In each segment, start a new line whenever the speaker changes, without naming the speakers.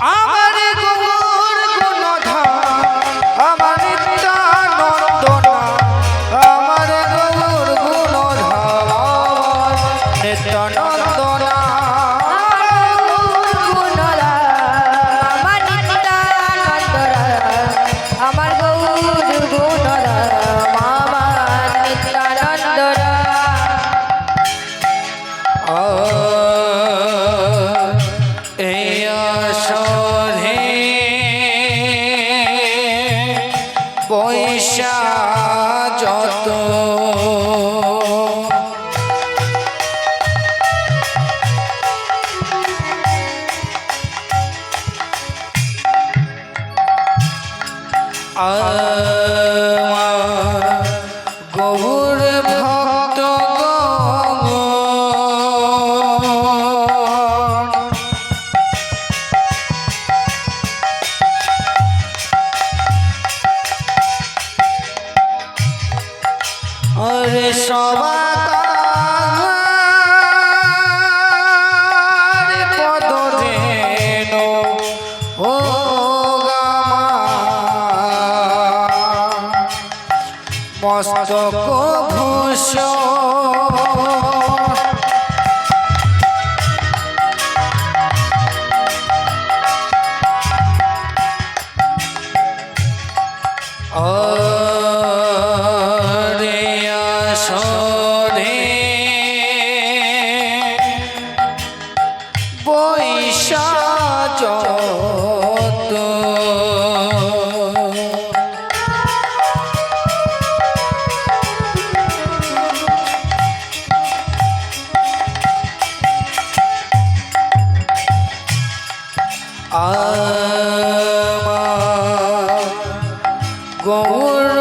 আমার গৌর গুণধাম আমার নিত্যানন্দনা আমার গৌর গুণধাম নিত্যানন্দনা
আমার গৌর গুণধাম আমার নিত্যানন্দনা
এই আসরে পয়সা যত গৌর ভক্ত अरे सबाकार पद रेणु हो गामा मस्तक भूषण পয়সা যত আমার গৌর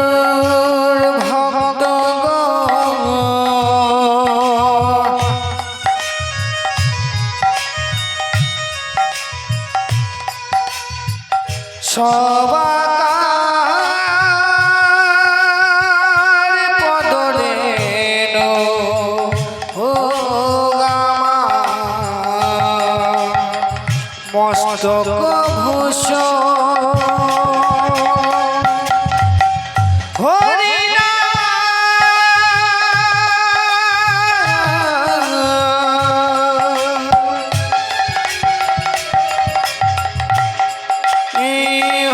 ভক্ত সবাকার পদ রেণু হো গামা মস্তক ভূষণ হরি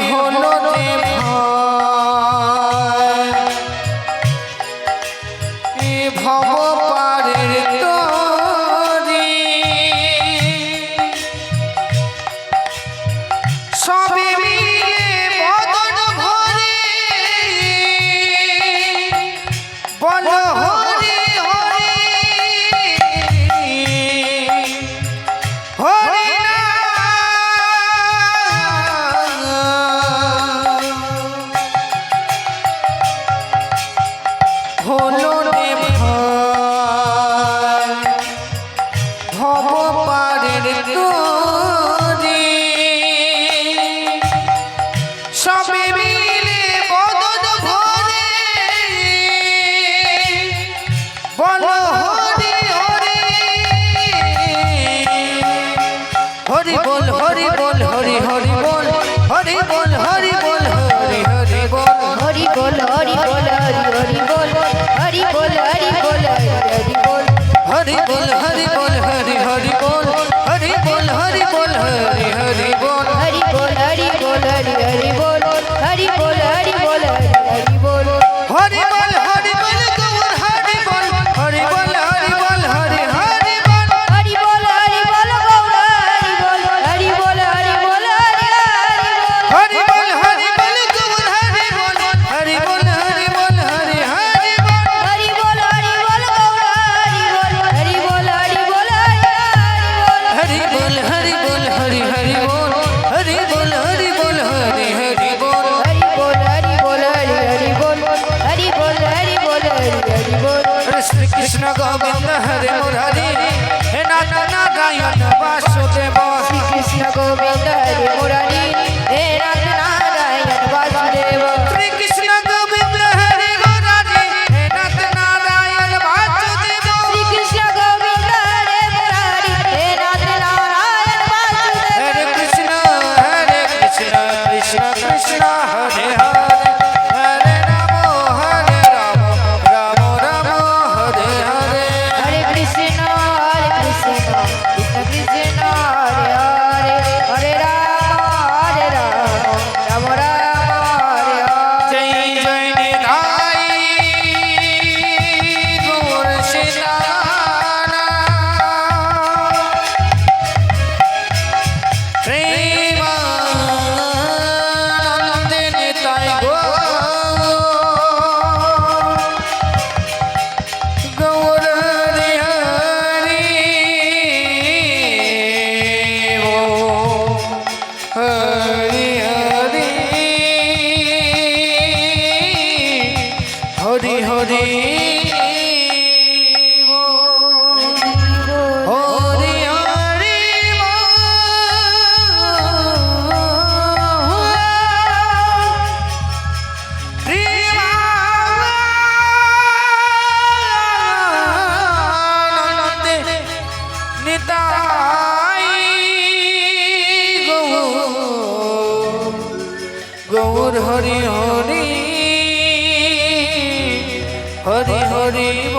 হলো ভব পারের তরি সবে মিলে বদন ভরে বল হরি হরি হরি হলো রে ভব পারের তরি সবে মিলে বদন ভরে বল হরি হরি হরি বল হরি বল হরি হরি বল হরি বল হরি বল হরি হরি বল
হরি বল হরি বল হরি বল হরি বল হরি বল হরি বল
हरि बोल हरि बोल हरि हरि बोल हरि बोल हरि बोल हरि हरि बोल
हरि बोल हरि बोल हरि हरि बोल हरि बोल हरि बोल हरि हरि बोल
हरि बोल हरि बोल गौर हरि बोल हरि बोल हरि बोल हरि हरि बोल
हरि बोल हरि बोल गौर हरि बोल हरि बोल हरि बोल हरि हरि
हरि बोल हरि
बोल
बोल गौर हरि बोल हरि बोल हरि बोल हरि हरि बोल
हरि बोल हरि बोल गौर हरि बोल हरि बोल हरि बोल
हरि बोल हरि बोल हरि हरि बोल हरि बोल हरि बोल हरि हरि बोल
हरि बोल हरि बोल हरि हरि बोल हरि बोल हरि बोल हरि हरि बोल
श्री कृष्ण गोविंद हरे मुरारी हे नाथ नारायण वासुदेव
श्री कृष्ण गोविंद हरे मुरारी हे नाथ नारायण वासुदेव
श्री कृष्ण गोविंद हरे मुरारी हे नाथ नारायण वासुदेव
श्री कृष्ण गोविंद हरे मुरारी हे नाथ नारायण वासुदेव
हरे कृष्ण নিতাই গৌর হরি হরি হরি হরি